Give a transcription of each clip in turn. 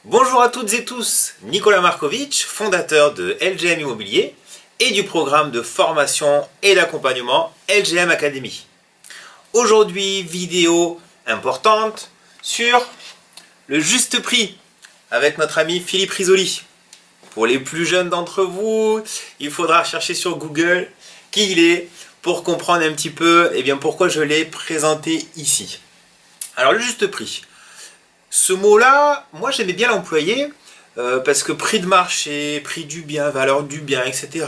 Bonjour à toutes et tous, Nicolas Markovic, fondateur de LGM Immobilier et du programme de formation et d'accompagnement LGM Academy. Aujourd'hui, vidéo importante sur le juste prix avec notre ami Philippe Risoli. Pour les plus jeunes d'entre vous, il faudra chercher sur Google qui il est pour comprendre un petit peu pourquoi je l'ai présenté ici. Alors le juste prix. Ce mot-là, moi j'aimais bien l'employer parce que prix de marché, prix du bien, valeur du bien, etc.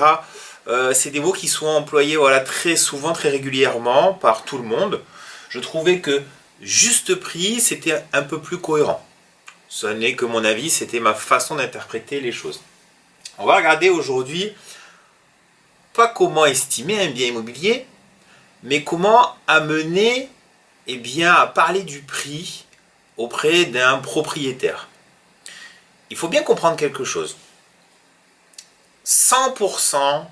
C'est des mots qui sont employés très souvent, très régulièrement par tout le monde. Je trouvais que juste prix, c'était un peu plus cohérent. Ce n'est que mon avis, c'était ma façon d'interpréter les choses. On va regarder aujourd'hui, pas comment estimer un bien immobilier, mais comment amener à parler du prix auprès d'un propriétaire. Il faut bien comprendre quelque chose. 100%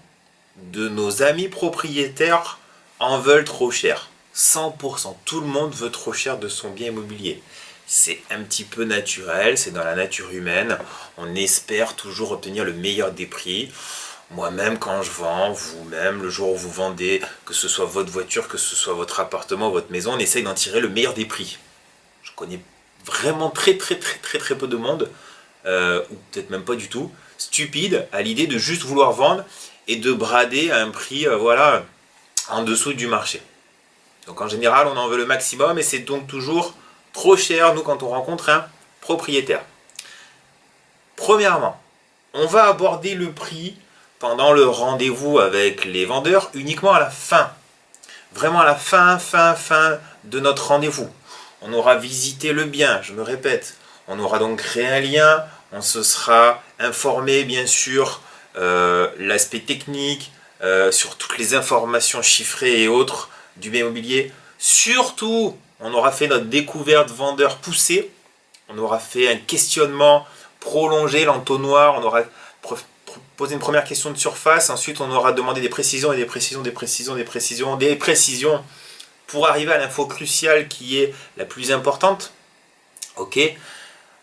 de nos amis propriétaires en veulent trop cher. 100%. Tout le monde veut trop cher de son bien immobilier. C'est un petit peu naturel, c'est dans la nature humaine. On espère toujours obtenir le meilleur des prix. Moi-même, quand je vends, vous-même, le jour où vous vendez, que ce soit votre voiture, que ce soit votre appartement, votre maison, on essaye d'en tirer le meilleur des prix. Je connais vraiment très peu de monde, ou peut-être même pas du tout, stupide à l'idée de juste vouloir vendre et de brader à un prix en dessous du marché. Donc en général, on en veut le maximum et c'est donc toujours trop cher, nous, quand on rencontre un propriétaire. Premièrement, on va aborder le prix pendant le rendez-vous avec les vendeurs uniquement à la fin. Vraiment à la fin de notre rendez-vous. On aura visité le bien, je me répète. On aura donc créé un lien, on se sera informé bien sûr l'aspect technique, sur toutes les informations chiffrées et autres du bien immobilier. Surtout, on aura fait notre découverte vendeur poussée, on aura fait un questionnement prolongé, l'entonnoir, on aura posé une première question de surface, ensuite on aura demandé des précisions et des précisions pour arriver à l'info cruciale qui est la plus importante. Ok,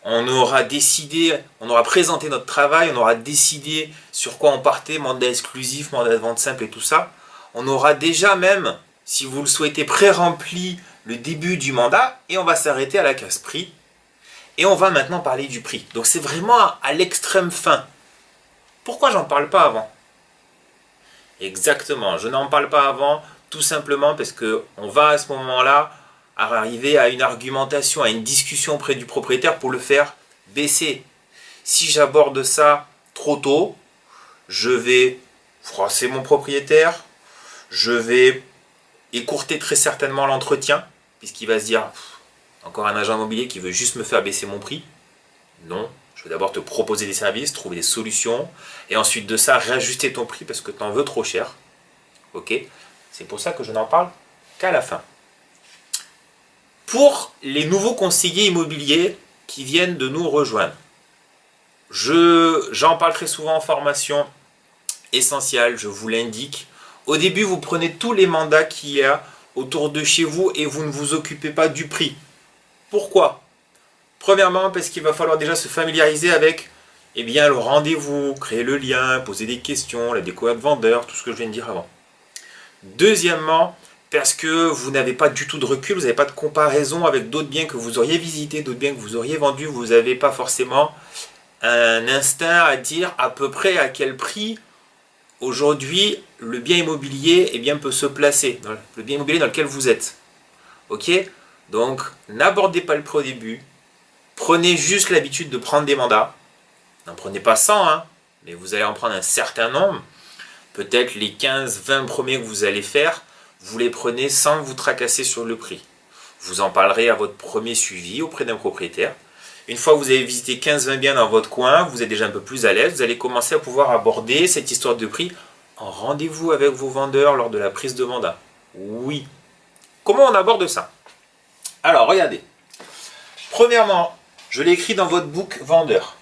on aura décidé, on aura présenté notre travail, on aura décidé sur quoi on partait, mandat exclusif, mandat de vente simple et tout ça. On aura déjà même, si vous le souhaitez, pré-rempli le début du mandat et on va s'arrêter à la case prix. Et on va maintenant parler du prix. Donc c'est vraiment à l'extrême fin. Pourquoi j'en parle pas avant? Exactement, je n'en parle pas avant, tout simplement parce qu'on va à ce moment-là arriver à une argumentation, à une discussion auprès du propriétaire pour le faire baisser. Si j'aborde ça trop tôt, je vais froisser mon propriétaire, je vais écourter très certainement l'entretien, puisqu'il va se dire encore un agent immobilier qui veut juste me faire baisser mon prix. Non, je vais d'abord te proposer des services, trouver des solutions, et ensuite de ça, réajuster ton prix parce que tu en veux trop cher. Ok, c'est pour ça que je n'en parle qu'à la fin. Pour les nouveaux conseillers immobiliers qui viennent de nous rejoindre, j'en parle très souvent en formation essentielle, je vous l'indique. Au début, vous prenez tous les mandats qu'il y a autour de chez vous et vous ne vous occupez pas du prix. Pourquoi? Premièrement, parce qu'il va falloir déjà se familiariser avec le rendez-vous, créer le lien, poser des questions, la découverte vendeur, tout ce que je viens de dire avant. Deuxièmement, parce que vous n'avez pas du tout de recul, vous n'avez pas de comparaison avec d'autres biens que vous auriez visités, d'autres biens que vous auriez vendus, vous n'avez pas forcément un instinct à dire à peu près à quel prix aujourd'hui le bien immobilier peut se placer, le bien immobilier dans lequel vous êtes. Ok? Donc n'abordez pas le prix au début, prenez juste l'habitude de prendre des mandats, n'en prenez pas 100, mais vous allez en prendre un certain nombre, peut-être les 15-20 premiers que vous allez faire, vous les prenez sans vous tracasser sur le prix. Vous en parlerez à votre premier suivi auprès d'un propriétaire. Une fois que vous avez visité 15-20 biens dans votre coin, vous êtes déjà un peu plus à l'aise, vous allez commencer à pouvoir aborder cette histoire de prix en rendez-vous avec vos vendeurs lors de la prise de mandat. Oui. Comment on aborde ça? Alors, regardez. Premièrement, je l'ai écrit dans votre book vendeur.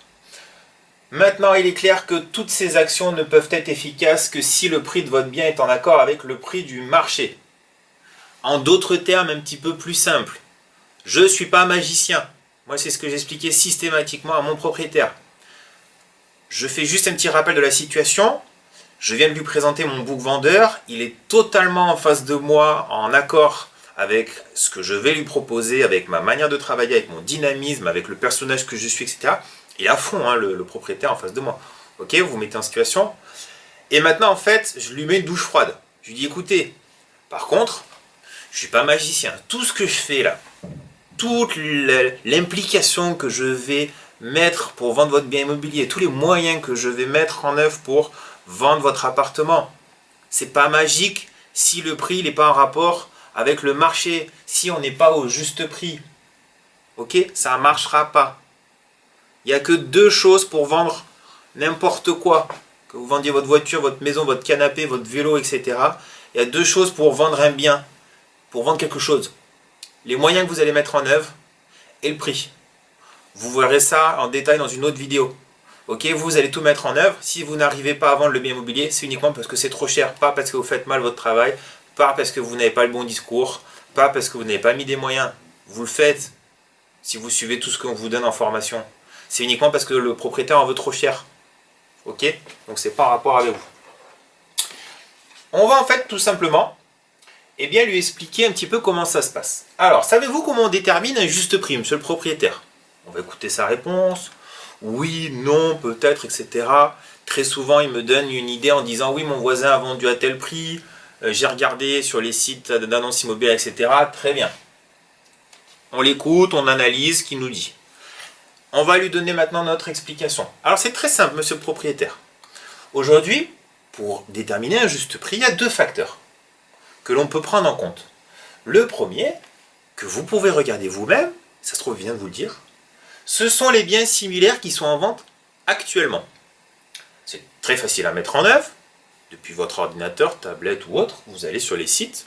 Maintenant, il est clair que toutes ces actions ne peuvent être efficaces que si le prix de votre bien est en accord avec le prix du marché. En d'autres termes un petit peu plus simples, je ne suis pas magicien. Moi, c'est ce que j'expliquais systématiquement à mon propriétaire. Je fais juste un petit rappel de la situation. Je viens de lui présenter mon book vendeur. Il est totalement en face de moi, en accord avec ce que je vais lui proposer, avec ma manière de travailler, avec mon dynamisme, avec le personnage que je suis, etc. Il est à fond, hein, le propriétaire en face de moi. Ok, vous vous mettez en situation. Et maintenant, en fait, je lui mets une douche froide. Je lui dis, écoutez, par contre, je ne suis pas magicien. Tout ce que je fais là, toute l'implication que je vais mettre pour vendre votre bien immobilier, tous les moyens que je vais mettre en œuvre pour vendre votre appartement, c'est pas magique si le prix n'est pas en rapport avec le marché, si on n'est pas au juste prix. Ok, ça ne marchera pas. Il n'y a que deux choses pour vendre n'importe quoi. Que vous vendiez votre voiture, votre maison, votre canapé, votre vélo, etc. Il y a deux choses pour vendre un bien, pour vendre quelque chose. Les moyens que vous allez mettre en œuvre et le prix. Vous verrez ça en détail dans une autre vidéo. Ok, vous allez tout mettre en œuvre. Si vous n'arrivez pas à vendre le bien immobilier, c'est uniquement parce que c'est trop cher, pas parce que vous faites mal votre travail, pas parce que vous n'avez pas le bon discours, pas parce que vous n'avez pas mis des moyens. Vous le faites si vous suivez tout ce qu'on vous donne en formation. C'est uniquement parce que le propriétaire en veut trop cher. Ok, donc c'est par rapport avec vous. On va en fait tout simplement lui expliquer un petit peu comment ça se passe. Alors, savez-vous comment on détermine un juste prix, monsieur le propriétaire? On va écouter sa réponse. Oui, non, peut-être, etc. Très souvent, il me donne une idée en disant oui, mon voisin a vendu à tel prix, j'ai regardé sur les sites d'annonces immobilières, etc. Très bien. On l'écoute, on analyse ce qu'il nous dit. On va lui donner maintenant notre explication. Alors, c'est très simple, monsieur le propriétaire. Aujourd'hui, pour déterminer un juste prix, il y a deux facteurs que l'on peut prendre en compte. Le premier, que vous pouvez regarder vous-même, ça se trouve, je viens de vous le dire, ce sont les biens similaires qui sont en vente actuellement. C'est très facile à mettre en œuvre. Depuis votre ordinateur, tablette ou autre, vous allez sur les sites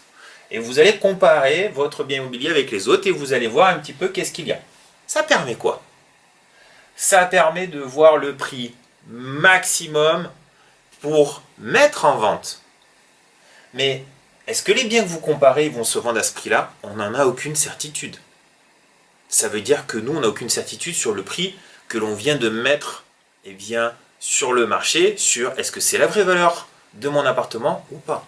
et vous allez comparer votre bien immobilier avec les autres et vous allez voir un petit peu qu'est-ce qu'il y a. Ça permet quoi? Ça permet de voir le prix maximum pour mettre en vente. Mais est-ce que les biens que vous comparez vont se vendre à ce prix-là? On n'en a aucune certitude. Ça veut dire que nous, on n'a aucune certitude sur le prix que l'on vient de mettre sur le marché, sur est-ce que c'est la vraie valeur de mon appartement ou pas.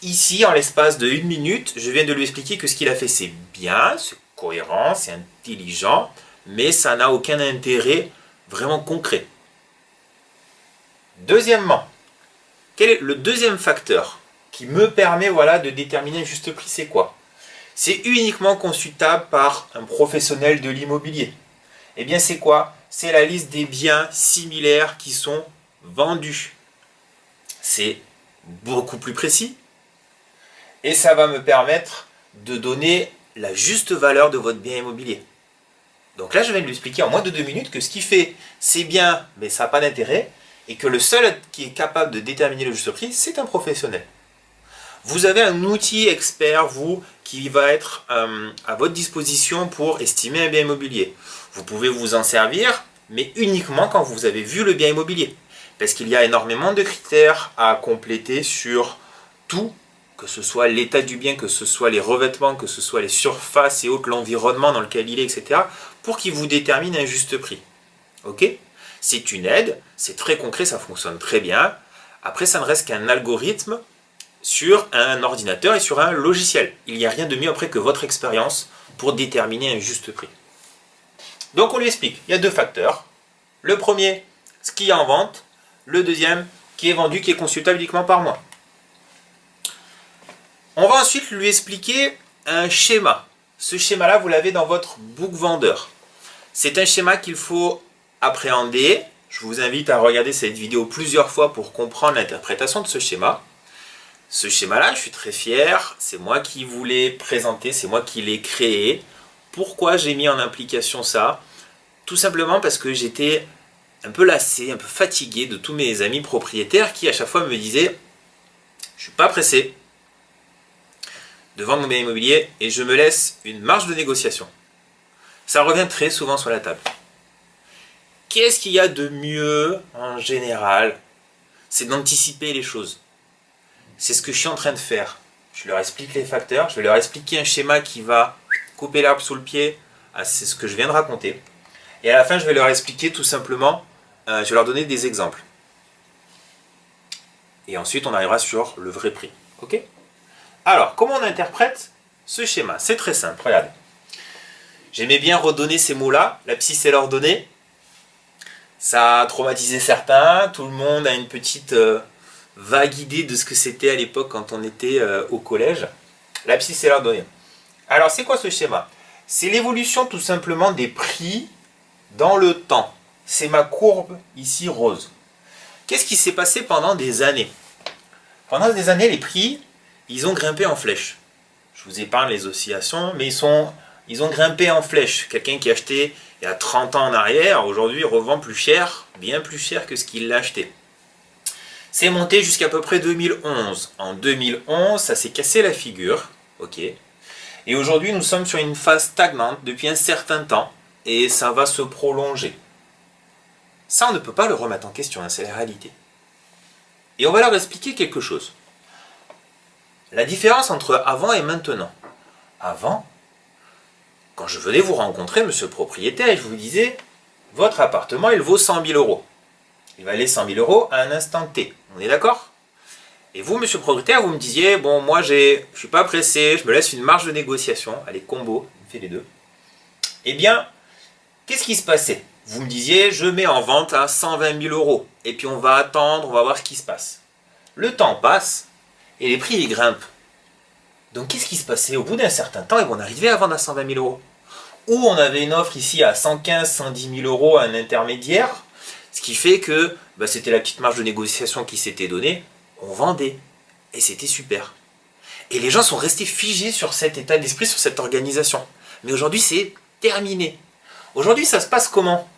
Ici, en l'espace de 1 minute, je viens de lui expliquer que ce qu'il a fait, c'est bien, c'est cohérent, c'est intelligent, mais ça n'a aucun intérêt vraiment concret. Deuxièmement, quel est le deuxième facteur qui me permet de déterminer un juste prix? C'est quoi? C'est uniquement consultable par un professionnel de l'immobilier. Eh bien, c'est quoi? C'est la liste des biens similaires qui sont vendus. C'est beaucoup plus précis et ça va me permettre de donner la juste valeur de votre bien immobilier. Donc là, je viens de lui expliquer en moins de 2 minutes que ce qu'il fait, c'est bien, mais ça n'a pas d'intérêt, et que le seul qui est capable de déterminer le juste prix, c'est un professionnel. Vous avez un outil expert, vous, qui va être à votre disposition pour estimer un bien immobilier. Vous pouvez vous en servir, mais uniquement quand vous avez vu le bien immobilier. Parce qu'il y a énormément de critères à compléter sur tout, que ce soit l'état du bien, que ce soit les revêtements, que ce soit les surfaces et autres, l'environnement dans lequel il est, etc., pour qu'il vous détermine un juste prix. Ok? C'est une aide, c'est très concret, ça fonctionne très bien. Après, ça ne reste qu'un algorithme sur un ordinateur et sur un logiciel. Il n'y a rien de mieux après que votre expérience pour déterminer un juste prix. Donc on lui explique, il y a deux facteurs. Le premier, ce qui est en vente. Le deuxième, qui est vendu, qui est consultable uniquement par mois. On va ensuite lui expliquer un schéma. Ce schéma-là, vous l'avez dans votre book vendeur. C'est un schéma qu'il faut appréhender. Je vous invite à regarder cette vidéo plusieurs fois pour comprendre l'interprétation de ce schéma. Ce schéma-là, je suis très fier, c'est moi qui vous l'ai présenté, c'est moi qui l'ai créé. Pourquoi j'ai mis en application ça? Tout simplement parce que j'étais un peu lassé, un peu fatigué de tous mes amis propriétaires qui à chaque fois me disaient « Je ne suis pas pressé de vendre mon bien immobilier et je me laisse une marge de négociation. » Ça revient très souvent sur la table. Qu'est-ce qu'il y a de mieux en général? C'est d'anticiper les choses. C'est ce que je suis en train de faire. Je leur explique les facteurs, je vais leur expliquer un schéma qui va couper l'herbe sous le pied, à ce que je viens de raconter. Et à la fin, je vais leur expliquer tout simplement, je vais leur donner des exemples. Et ensuite, on arrivera sur le vrai prix. Ok? Alors, comment on interprète ce schéma? C'est très simple, regardez. J'aimais bien redonner ces mots-là, la psy c'est l'ordonnée. Ça a traumatisé certains, tout le monde a une petite vague idée de ce que c'était à l'époque quand on était au collège. La psy c'est l'ordonnée. Alors, c'est quoi ce schéma? C'est l'évolution tout simplement des prix dans le temps. C'est ma courbe ici rose. Qu'est-ce qui s'est passé pendant des années? Pendant des années, les prix, ils ont grimpé en flèche. Je vous épargne les oscillations, mais ils ont grimpé en flèche. Quelqu'un qui achetait il y a 30 ans en arrière, aujourd'hui revend plus cher, bien plus cher que ce qu'il l'a acheté. C'est monté jusqu'à peu près 2011. En 2011, ça s'est cassé la figure. Ok. Et aujourd'hui, nous sommes sur une phase stagnante depuis un certain temps et ça va se prolonger. Ça, on ne peut pas le remettre en question, hein, c'est la réalité. Et on va leur expliquer quelque chose. La différence entre avant et maintenant. Avant, quand je venais vous rencontrer, monsieur le propriétaire, et je vous disais, votre appartement, il vaut 100 000 euros. Il valait 100 000 euros à un instant T. On est d'accord? Et vous, monsieur le propriétaire, vous me disiez, bon, moi, je ne suis pas pressé, je me laisse une marge de négociation. Allez, combo, on fait les deux. Eh bien, qu'est-ce qui se passait? Vous me disiez, je mets en vente à 120 000 euros. Et puis on va attendre, on va voir ce qui se passe. Le temps passe et les prix ils grimpent. Donc qu'est-ce qui se passait? Au bout d'un certain temps, ils vont arriver à vendre à 120 000 euros. Ou on avait une offre ici à 115 110 000 euros à un intermédiaire. Ce qui fait que c'était la petite marge de négociation qui s'était donnée. On vendait. Et c'était super. Et les gens sont restés figés sur cet état d'esprit, sur cette organisation. Mais aujourd'hui, c'est terminé. Aujourd'hui, ça se passe comment?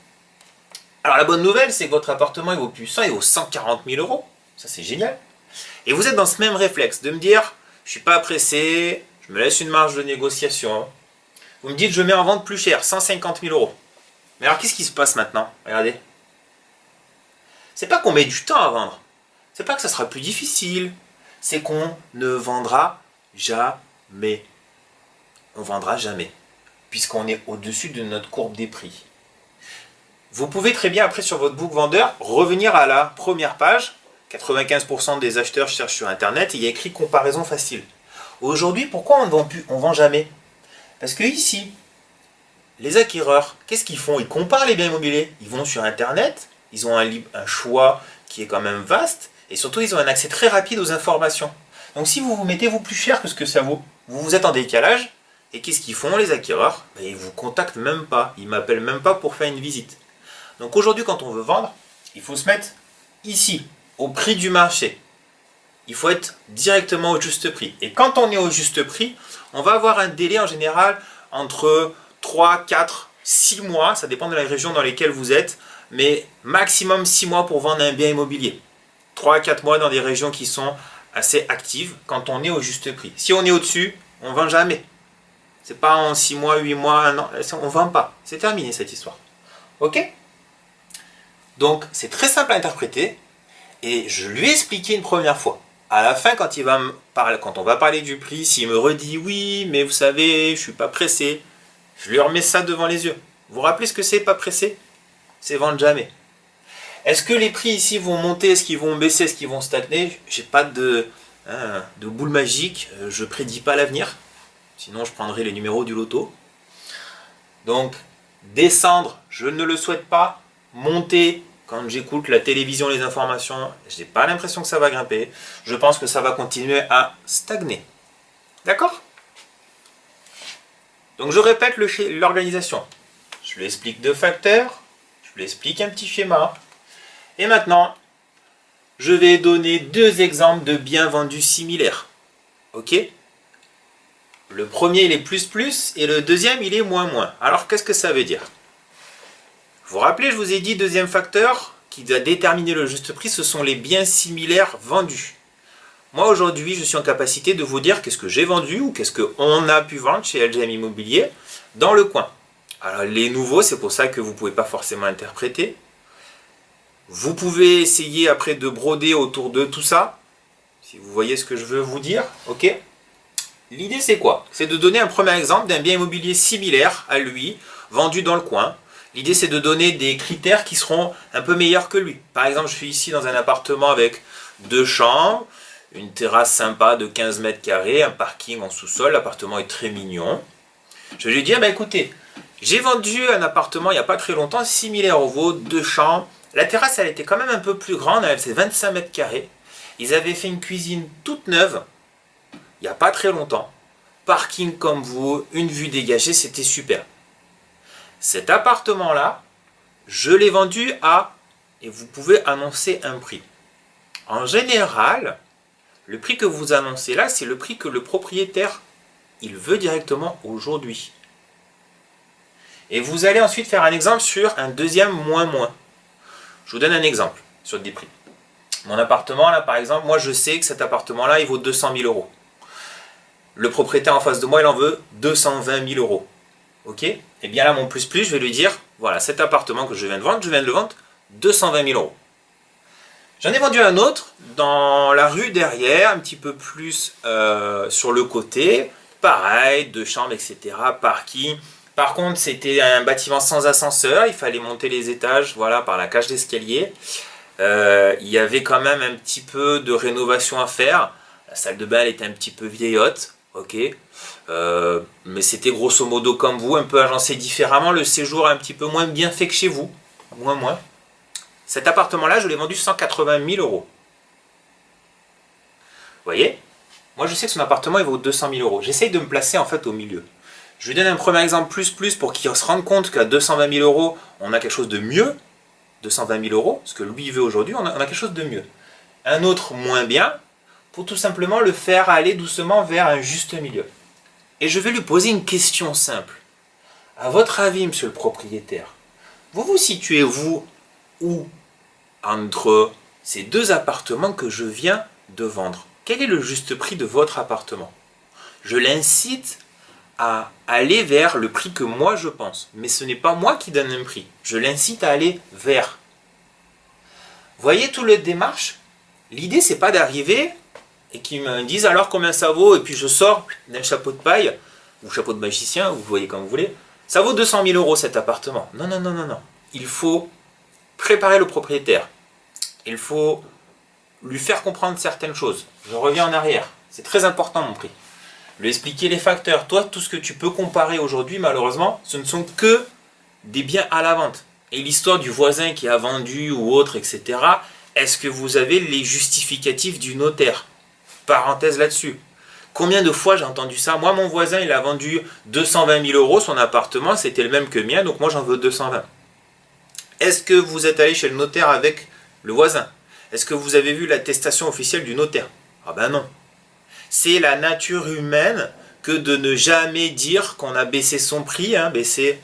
Alors la bonne nouvelle, c'est que votre appartement il vaut plus 100, il vaut 140 000 euros. Ça c'est génial. Et vous êtes dans ce même réflexe de me dire, je ne suis pas pressé, je me laisse une marge de négociation. Vous me dites, je mets en vente plus cher, 150 000 euros. Mais alors qu'est-ce qui se passe maintenant? Regardez. C'est pas qu'on met du temps à vendre. C'est pas que ça sera plus difficile. C'est qu'on ne vendra jamais. On vendra jamais. Puisqu'on est au-dessus de notre courbe des prix. Vous pouvez très bien, après, sur votre book vendeur, revenir à la première page. 95% des acheteurs cherchent sur Internet et il y a écrit comparaison facile. Aujourd'hui, pourquoi on ne vend plus? On ne vend jamais. Parce que ici, les acquéreurs, qu'est-ce qu'ils font? Ils comparent les biens immobiliers. Ils vont sur Internet, ils ont un choix qui est quand même vaste et surtout, ils ont un accès très rapide aux informations. Donc, si vous vous mettez vous plus cher que ce que ça vaut, vous êtes en décalage. Et qu'est-ce qu'ils font, les acquéreurs? Ils ne vous contactent même pas. Ils ne m'appellent même pas pour faire une visite. Donc aujourd'hui, quand on veut vendre, il faut se mettre ici, au prix du marché. Il faut être directement au juste prix. Et quand on est au juste prix, on va avoir un délai en général entre 3, 4, 6 mois. Ça dépend de la région dans laquelle vous êtes. Mais maximum 6 mois pour vendre un bien immobilier. 3 à 4 mois dans des régions qui sont assez actives quand on est au juste prix. Si on est au-dessus, on ne vend jamais. C'est pas en 6 mois, 8 mois, 1 an, on ne vend pas. C'est terminé cette histoire. Ok? Donc c'est très simple à interpréter et je lui ai expliqué une première fois. À la fin, quand on va parler du prix, s'il me redit oui, mais vous savez, je ne suis pas pressé, je lui remets ça devant les yeux. Vous vous rappelez ce que c'est pas pressé? C'est vendre jamais. Est-ce que les prix ici vont monter? Est-ce qu'ils vont baisser? Est-ce qu'ils vont stagner? J'ai pas de boule magique, je prédis pas l'avenir. Sinon, je prendrai les numéros du loto. Donc, descendre, je ne le souhaite pas. Monter, quand j'écoute la télévision, les informations, je n'ai pas l'impression que ça va grimper. Je pense que ça va continuer à stagner. D'accord? Donc, je répète l'organisation. Je lui explique 2 facteurs. Je lui explique un petit schéma. Et maintenant, je vais donner 2 exemples de biens vendus similaires. Ok? Le premier, il est plus, et le deuxième, il est moins. Alors, qu'est-ce que ça veut dire? Vous vous rappelez, je vous ai dit, deuxième facteur qui doit déterminer le juste prix, ce sont les biens similaires vendus. Moi, aujourd'hui, je suis en capacité de vous dire qu'est-ce que j'ai vendu ou qu'est-ce qu'on a pu vendre chez LGM Immobilier dans le coin. Alors, les nouveaux, c'est pour ça que vous ne pouvez pas forcément interpréter. Vous pouvez essayer après de broder autour de tout ça, si vous voyez ce que je veux vous dire, ok? L'idée c'est quoi? C'est de donner un premier exemple d'un bien immobilier similaire à lui, vendu dans le coin. L'idée c'est de donner des critères qui seront un peu meilleurs que lui. Par exemple, je suis ici dans un appartement avec 2 chambres, une terrasse sympa de 15 mètres carrés, un parking en sous-sol, l'appartement est très mignon. Je vais lui dire, bah écoutez, j'ai vendu un appartement il n'y a pas très longtemps, similaire au vôtre, 2 chambres. La terrasse, elle était quand même un peu plus grande, elle faisait 25 mètres carrés. Ils avaient fait une cuisine toute neuve, il n'y a pas très longtemps. Parking comme vous, une vue dégagée, c'était super. Cet appartement-là, je l'ai vendu à, et vous pouvez annoncer un prix. En général, le prix que vous annoncez là, c'est le prix que le propriétaire, il veut directement aujourd'hui. Et vous allez ensuite faire un exemple sur un deuxième moins. Je vous donne un exemple sur des prix. Mon appartement là, par exemple, moi je sais que cet appartement là, il vaut 200 000 euros. Le propriétaire en face de moi, il en veut 220 000 euros. Ok? Et bien là, mon plus, je vais lui dire, voilà, cet appartement que je viens de vendre, 220 000 euros. J'en ai vendu un autre dans la rue derrière, un petit peu plus sur le côté. Pareil, 2 chambres, etc. Parking. Par contre, c'était un bâtiment sans ascenseur. Il fallait monter les étages, voilà, par la cage d'escalier. Il y avait quand même un petit peu de rénovation à faire. La salle de bain, elle était un petit peu vieillotte. Ok, mais c'était grosso modo comme vous, un peu agencé différemment. Le séjour est un petit peu moins bien fait que chez vous. Moins. Cet appartement-là, je l'ai vendu 180 000 euros. Vous voyez? Moi, je sais que son appartement, il vaut 200 000 euros. J'essaye de me placer en fait au milieu. Je lui donne un premier exemple plus pour qu'il se rende compte qu'à 220 000 euros, on a quelque chose de mieux. 220 000 euros, ce que lui veut aujourd'hui, on a quelque chose de mieux. Un autre moins bien, pour tout simplement le faire aller doucement vers un juste milieu. Et je vais lui poser une question simple. À votre avis, monsieur le propriétaire, vous vous situez vous où entre ces 2 appartements que je viens de vendre? Quel est le juste prix de votre appartement? Je l'incite à aller vers le prix que moi je pense. Mais ce n'est pas moi qui donne un prix. Je l'incite à aller vers. Voyez tout le démarche? L'idée, c'est pas d'arriver et qu'ils me disent alors combien ça vaut, et puis je sors d'un chapeau de paille, ou chapeau de magicien, vous voyez comme vous voulez, ça vaut 200 000 euros cet appartement. Non. Il faut préparer le propriétaire. Il faut lui faire comprendre certaines choses. Je reviens en arrière. C'est très important mon prix. Lui expliquer les facteurs. Toi, tout ce que tu peux comparer aujourd'hui, malheureusement, ce ne sont que des biens à la vente. Et l'histoire du voisin qui a vendu ou autre, etc., est-ce que vous avez les justificatifs du notaire? Parenthèse là-dessus. Combien de fois j'ai entendu ça? Moi, mon voisin, il a vendu 220 000 euros son appartement, c'était le même que le mien, donc moi j'en veux 220. Est-ce que vous êtes allé chez le notaire avec le voisin? Est-ce que vous avez vu l'attestation officielle du notaire? Ah ben non. C'est la nature humaine que de ne jamais dire qu'on a baissé son prix, baissé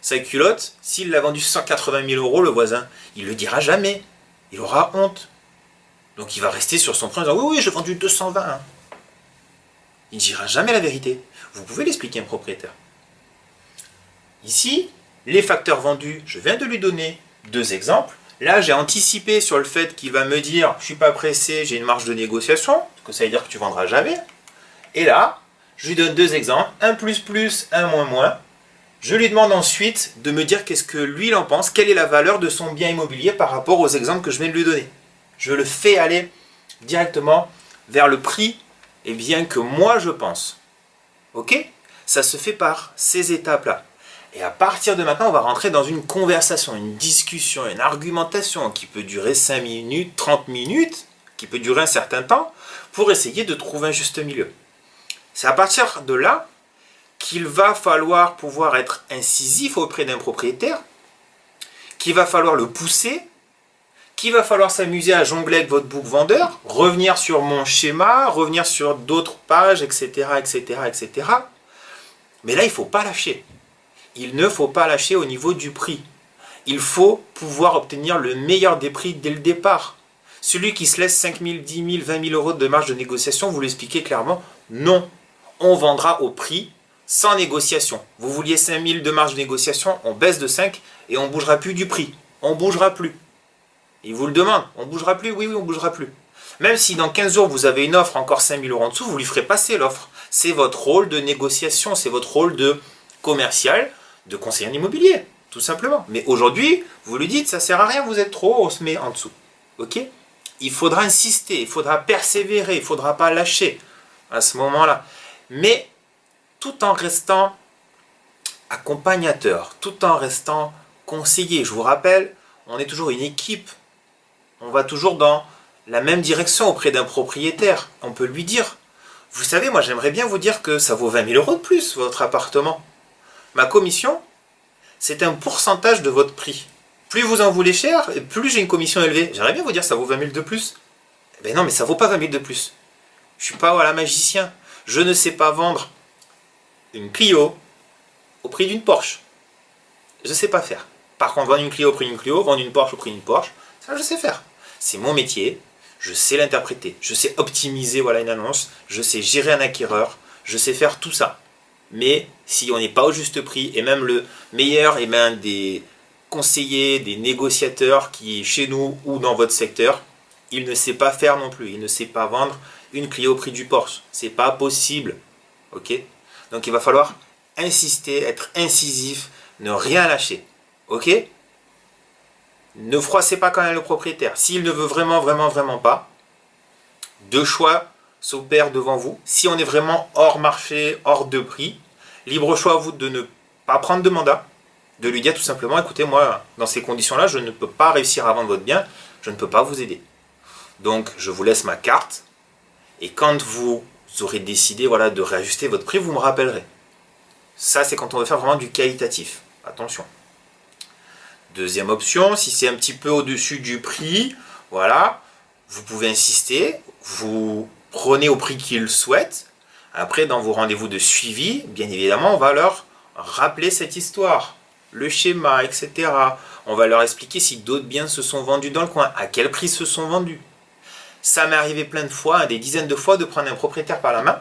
sa culotte. S'il l'a vendu 180 000 euros, le voisin, il ne le dira jamais. Il aura honte. Donc il va rester sur son prix en disant oui, j'ai vendu 220. Il ne dira jamais la vérité. Vous pouvez l'expliquer à un propriétaire. Ici, les facteurs vendus, je viens de lui donner 2 exemples. Là, j'ai anticipé sur le fait qu'il va me dire je ne suis pas pressé, j'ai une marge de négociation, parce que ça veut dire que tu ne vendras jamais. Et là, je lui donne 2 exemples, un plus, un moins. Je lui demande ensuite de me dire qu'est-ce que lui il en pense, quelle est la valeur de son bien immobilier par rapport aux exemples que je viens de lui donner. Je le fais aller directement vers le prix et bien que moi je pense. Ok? Ça se fait par ces étapes-là. Et à partir de maintenant, on va rentrer dans une conversation, une discussion, une argumentation qui peut durer 5 minutes, 30 minutes, qui peut durer un certain temps, pour essayer de trouver un juste milieu. C'est à partir de là qu'il va falloir pouvoir être incisif auprès d'un propriétaire, qu'il va falloir le pousser, qu'il va falloir s'amuser à jongler avec votre book vendeur, revenir sur mon schéma, revenir sur d'autres pages, etc. Mais là, il ne faut pas lâcher. Il ne faut pas lâcher au niveau du prix. Il faut pouvoir obtenir le meilleur des prix dès le départ. Celui qui se laisse 5 000, 10 000, 20 000 euros de marge de négociation, vous l'expliquez clairement, non. On vendra au prix sans négociation. Vous vouliez 5 000 de marge de négociation, on baisse de 5 et on ne bougera plus du prix. On ne bougera plus. Il vous le demande, on ne bougera plus? Oui, on ne bougera plus. Même si dans 15 jours vous avez une offre encore 5 000 euros en dessous, vous lui ferez passer l'offre. C'est votre rôle de négociation, c'est votre rôle de commercial, de conseiller en immobilier, tout simplement. Mais aujourd'hui, vous lui dites, ça sert à rien, vous êtes trop, on se met en dessous. Ok? Il faudra insister, il faudra persévérer, il ne faudra pas lâcher à ce moment-là. Mais tout en restant accompagnateur, tout en restant conseiller. Je vous rappelle, on est toujours une équipe. On va toujours dans la même direction auprès d'un propriétaire. On peut lui dire, vous savez, moi j'aimerais bien vous dire que ça vaut 20 000 € de plus, votre appartement. Ma commission, c'est un pourcentage de votre prix. Plus vous en voulez cher, et plus j'ai une commission élevée. J'aimerais bien vous dire ça vaut 20 000 de plus. Eh bien non, mais ça vaut pas 20 000 de plus. Je suis pas voilà, magicien. Je ne sais pas vendre une Clio au prix d'une Porsche. Je ne sais pas faire. Par contre, vendre une Clio au prix d'une Clio, vendre une Porsche au prix d'une Porsche, ça je sais faire. C'est mon métier, je sais l'interpréter, je sais optimiser voilà, une annonce, je sais gérer un acquéreur, je sais faire tout ça. Mais si on n'est pas au juste prix, et même le meilleur des conseillers, des négociateurs qui est chez nous ou dans votre secteur, il ne sait pas faire non plus, il ne sait pas vendre une Clio au prix du Porsche. C'est pas possible. Ok? Donc il va falloir insister, être incisif, ne rien lâcher. Ok? Ne froissez pas quand même le propriétaire. S'il ne veut vraiment pas, deux choix s'opèrent devant vous. Si on est vraiment hors marché, hors de prix, libre choix à vous de ne pas prendre de mandat, de lui dire tout simplement, écoutez, moi, dans ces conditions-là, je ne peux pas réussir à vendre votre bien, je ne peux pas vous aider. Donc, je vous laisse ma carte, et quand vous aurez décidé voilà, de réajuster votre prix, vous me rappellerez. Ça, c'est quand on veut faire vraiment du qualitatif. Attention. Deuxième option, si c'est un petit peu au-dessus du prix, voilà, vous pouvez insister, vous prenez au prix qu'ils souhaitent. Après, dans vos rendez-vous de suivi, bien évidemment, on va leur rappeler cette histoire, le schéma, etc. On va leur expliquer si d'autres biens se sont vendus dans le coin, à quel prix se sont vendus. Ça m'est arrivé plein de fois, des dizaines de fois, de prendre un propriétaire par la main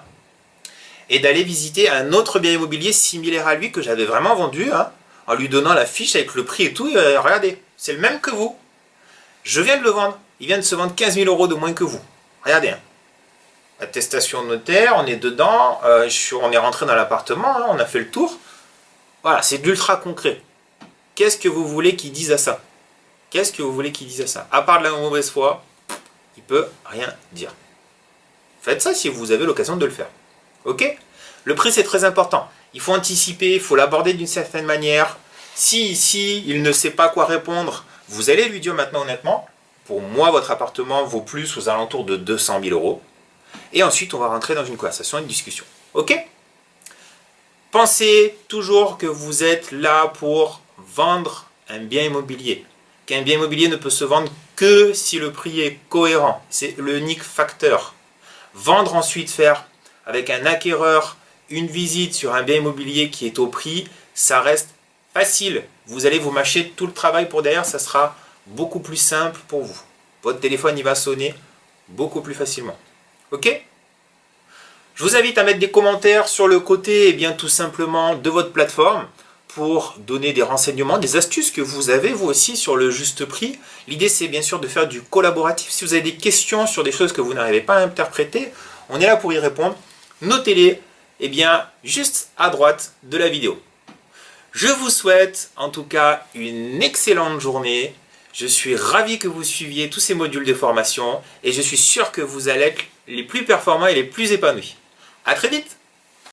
et d'aller visiter un autre bien immobilier similaire à lui que j'avais vraiment vendu, en lui donnant la fiche avec le prix et tout. Et regardez, c'est le même que vous. Je viens de le vendre. Il vient de se vendre 15 000 € de moins que vous. Regardez. Attestation de notaire, on est dedans. On est rentré dans l'appartement, on a fait le tour. Voilà, c'est de l'ultra concret. Qu'est-ce que vous voulez qu'ils disent à ça? Qu'est-ce que vous voulez qu'ils disent à ça? À part de la mauvaise foi, il peut rien dire. Faites ça si vous avez l'occasion de le faire. Ok? Le prix, c'est très important. Il faut anticiper, il faut l'aborder d'une certaine manière. Si ici, il ne sait pas quoi répondre, vous allez lui dire maintenant honnêtement, pour moi, votre appartement vaut plus aux alentours de 200 000 €. Et ensuite, on va rentrer dans une conversation, une discussion. Ok? Pensez toujours que vous êtes là pour vendre un bien immobilier. Qu'un bien immobilier ne peut se vendre que si le prix est cohérent. C'est l'unique facteur. Vendre ensuite, faire avec un acquéreur une visite sur un bien immobilier qui est au prix, ça reste facile. Vous allez vous mâcher tout le travail pour derrière, ça sera beaucoup plus simple pour vous. Votre téléphone, il va sonner beaucoup plus facilement. Ok? Je vous invite à mettre des commentaires sur le côté, tout simplement, de votre plateforme pour donner des renseignements, des astuces que vous avez, vous aussi, sur le juste prix. L'idée, c'est bien sûr de faire du collaboratif. Si vous avez des questions sur des choses que vous n'arrivez pas à interpréter, on est là pour y répondre. Notez-les, juste à droite de la vidéo. Je vous souhaite, en tout cas, une excellente journée. Je suis ravi que vous suiviez tous ces modules de formation et je suis sûr que vous allez être les plus performants et les plus épanouis. À très vite!